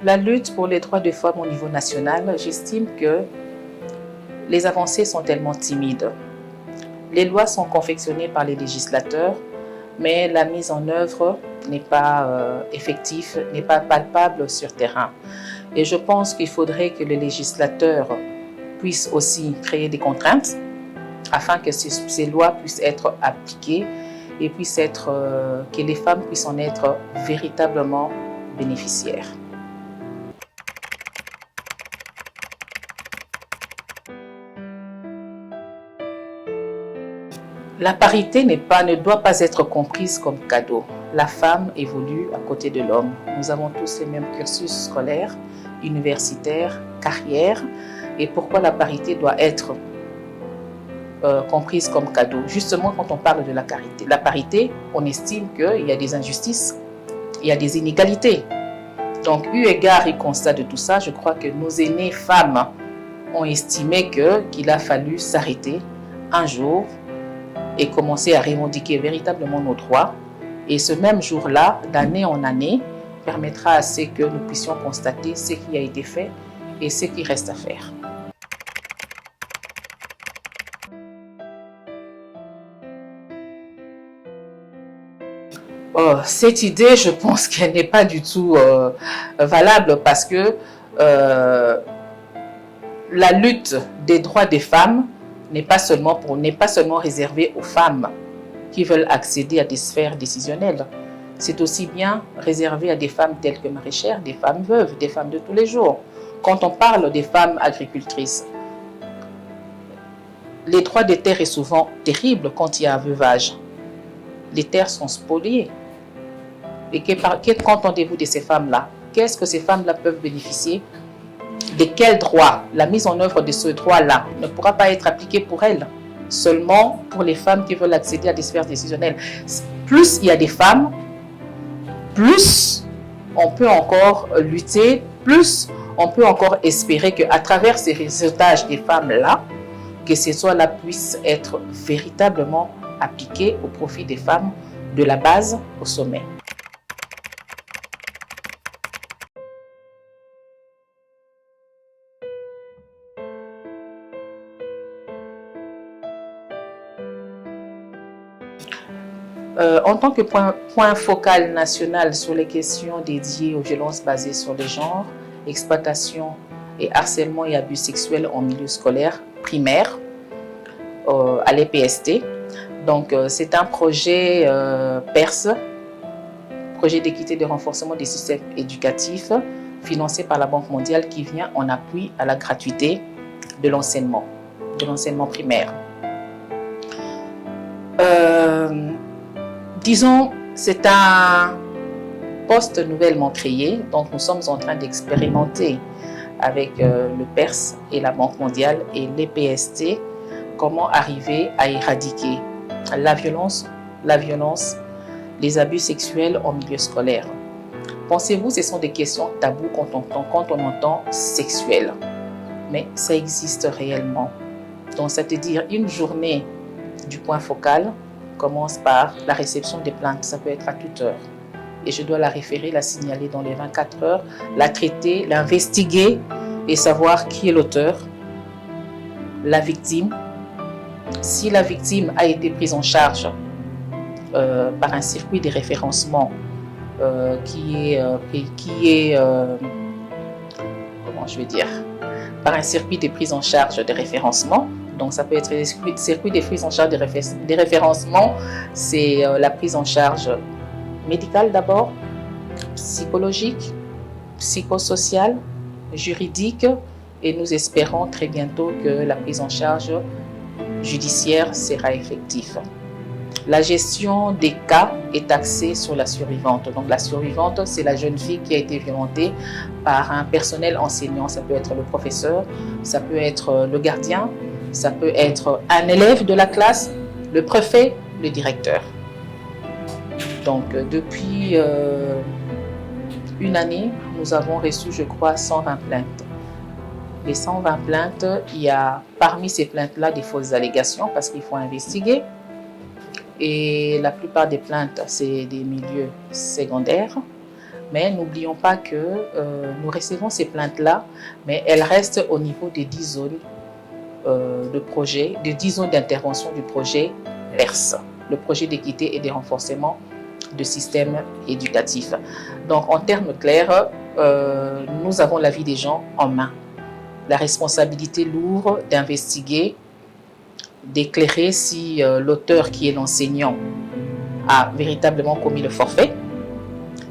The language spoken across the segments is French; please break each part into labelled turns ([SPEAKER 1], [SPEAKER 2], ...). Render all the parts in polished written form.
[SPEAKER 1] La lutte pour les droits des femmes au niveau national, j'estime que les avancées sont tellement timides. Les lois sont confectionnées par les législateurs, mais la mise en œuvre n'est pas effective, n'est pas palpable sur terrain. Et je pense qu'il faudrait que les législateurs puissent aussi créer des contraintes afin que ces lois puissent être appliquées et que les femmes puissent en être véritablement bénéficiaires. La parité ne doit pas être comprise comme cadeau. La femme évolue à côté de l'homme. Nous avons tous les mêmes cursus scolaires, universitaires, carrières. Et pourquoi la parité doit être comprise comme cadeau? Justement, quand on parle de la parité, on estime qu'il y a des injustices, il y a des inégalités. Donc, eu égard et constat de tout ça, je crois que nos aînées femmes ont estimé qu'il a fallu s'arrêter un jour et commencer à revendiquer véritablement nos droits. Et ce même jour-là, d'année en année, permettra à ce que nous puissions constater ce qui a été fait et ce qui reste à faire. Cette idée, je pense qu'elle n'est pas du tout valable parce que la lutte des droits des femmes n'est pas seulement réservée aux femmes qui veulent accéder à des sphères décisionnelles. C'est aussi bien réservé à des femmes telles que maraîchères, des femmes veuves, des femmes de tous les jours. Quand on parle des femmes agricultrices, les droits des terres est souvent terrible quand il y a un veuvage. Les terres sont spoliées. Et qu'entendez-vous de ces femmes-là? Qu'est-ce que ces femmes-là peuvent bénéficier? De quels droits? La mise en œuvre de ce droit-là ne pourra pas être appliquée pour elles, seulement pour les femmes qui veulent accéder à des sphères décisionnelles. Plus il y a des femmes, plus on peut encore lutter, plus on peut encore espérer qu'à travers ces réseautages des femmes-là, que ces lois-là puissent être véritablement appliquées au profit des femmes de la base au sommet. En tant que point focal national sur les questions dédiées aux violences basées sur le genre, exploitation et harcèlement et abus sexuels en milieu scolaire primaire, à l'EPST. Donc, c'est un projet PERS, projet d'équité et de renforcement des systèmes éducatifs, financé par la Banque mondiale qui vient en appui à la gratuité de l'enseignement primaire. Disons, c'est un poste nouvellement créé, donc nous sommes en train d'expérimenter avec le PERS et la Banque mondiale et l'EPST comment arriver à éradiquer la violence, les abus sexuels en milieu scolaire. Pensez-vous que ce sont des questions taboues quand on entend sexuel? Mais ça existe réellement. Donc, c'est-à-dire une journée du point focal commence par la réception des plaintes. Ça peut être à toute heure. Et je dois la référer, la signaler dans les 24 heures, la traiter, l'investiguer et savoir qui est l'auteur, la victime. Si la victime a été prise en charge par un circuit de référencement par un circuit de prise en charge de référencement. Donc, ça peut être le circuit de prise en charge des référencements. C'est la prise en charge médicale d'abord, psychologique, psychosociale, juridique. Et nous espérons très bientôt que la prise en charge judiciaire sera effective. La gestion des cas est axée sur la survivante. Donc, la survivante, c'est la jeune fille qui a été violentée par un personnel enseignant. Ça peut être le professeur, ça peut être le gardien, ça peut être un élève de la classe, le préfet, le directeur. Donc, depuis une année, nous avons reçu, je crois, 120 plaintes. Les 120 plaintes, il y a parmi ces plaintes-là des fausses allégations parce qu'il faut investiguer. Et la plupart des plaintes, c'est des milieux secondaires. Mais n'oublions pas que nous recevons ces plaintes-là, mais elles restent au niveau des 10 zones de projet, des 10 zones d'intervention du projet PERS, le projet d'équité et de renforcement de système éducatif. Donc, en termes clairs, nous avons la vie des gens en main. La responsabilité lourde d'investiguer, d'éclairer si l'auteur qui est l'enseignant a véritablement commis le forfait,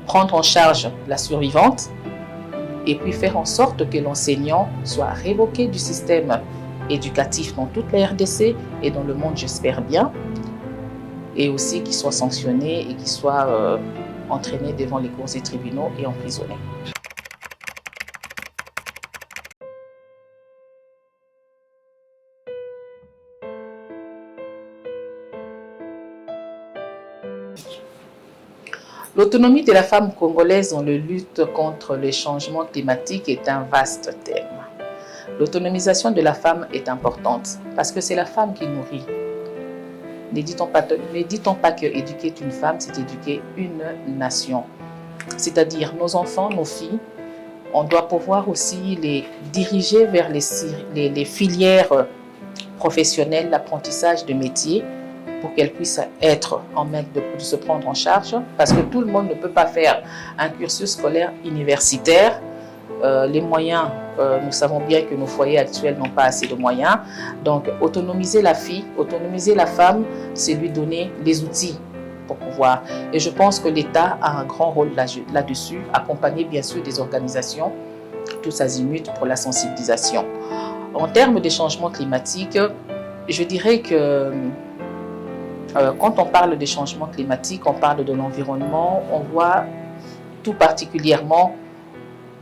[SPEAKER 1] prendre en charge la survivante et puis faire en sorte que l'enseignant soit révoqué du système éducatif dans toute la RDC et dans le monde, j'espère bien, et aussi qu'il soit sanctionné et qu'il soit entraîné devant les cours et tribunaux et emprisonné. L'autonomie de la femme congolaise dans la lutte contre les changements climatiques est un vaste thème. L'autonomisation de la femme est importante parce que c'est la femme qui nourrit. Ne dit-on pas que éduquer une femme, c'est éduquer une nation. C'est-à-dire nos enfants, nos filles, on doit pouvoir aussi les diriger vers les filières professionnelles, l'apprentissage de métiers, pour qu'elles puissent être en mesure de se prendre en charge, parce que tout le monde ne peut pas faire un cursus scolaire universitaire. Les moyens, nous savons bien que nos foyers actuels n'ont pas assez de moyens. Donc, autonomiser la fille, autonomiser la femme, c'est lui donner les outils pour pouvoir. Et je pense que l'État a un grand rôle là-dessus, accompagner bien sûr des organisations, tous azimuts pour la sensibilisation. En termes de changement climatique, je dirais que quand on parle des changements climatiques, on parle de l'environnement, on voit tout particulièrement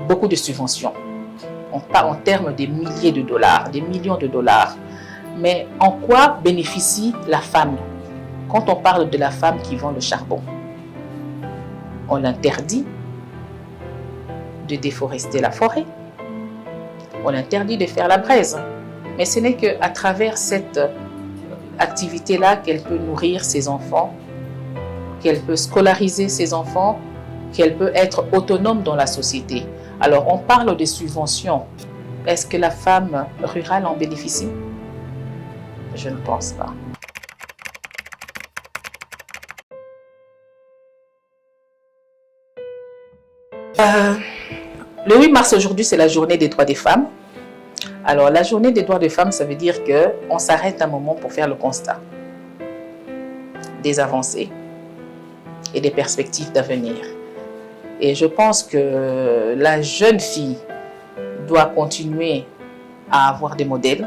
[SPEAKER 1] beaucoup de subventions. On parle en termes de milliers de dollars, des millions de dollars. Mais en quoi bénéficie la femme quand on parle de la femme qui vend le charbon? On l'interdit de déforester la forêt. On l'interdit de faire la braise. Mais ce n'est qu'à travers cette activité-là qu'elle peut nourrir ses enfants, qu'elle peut scolariser ses enfants, qu'elle peut être autonome dans la société. Alors, on parle de subventions. Est-ce que la femme rurale en bénéficie? Je ne pense pas. Le 8 mars aujourd'hui, c'est la journée des droits des femmes. Alors, la journée des droits des femmes, ça veut dire qu'on s'arrête un moment pour faire le constat des avancées et des perspectives d'avenir. Et je pense que la jeune fille doit continuer à avoir des modèles,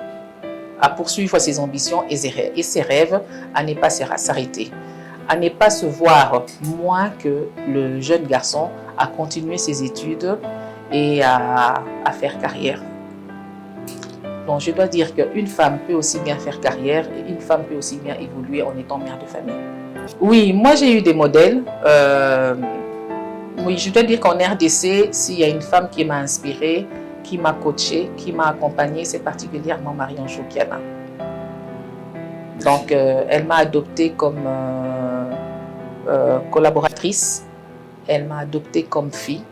[SPEAKER 1] à poursuivre ses ambitions et ses rêves, à ne pas s'arrêter, à ne pas se voir moins que le jeune garçon, à continuer ses études et à faire carrière. Donc, je dois dire qu'une femme peut aussi bien faire carrière et une femme peut aussi bien évoluer en étant mère de famille. Oui, moi j'ai eu des modèles. Oui, je dois dire qu'en RDC, s'il y a une femme qui m'a inspirée, qui m'a coachée, qui m'a accompagnée, c'est particulièrement Marion Jokiana. Donc, elle m'a adoptée comme collaboratrice, elle m'a adoptée comme fille.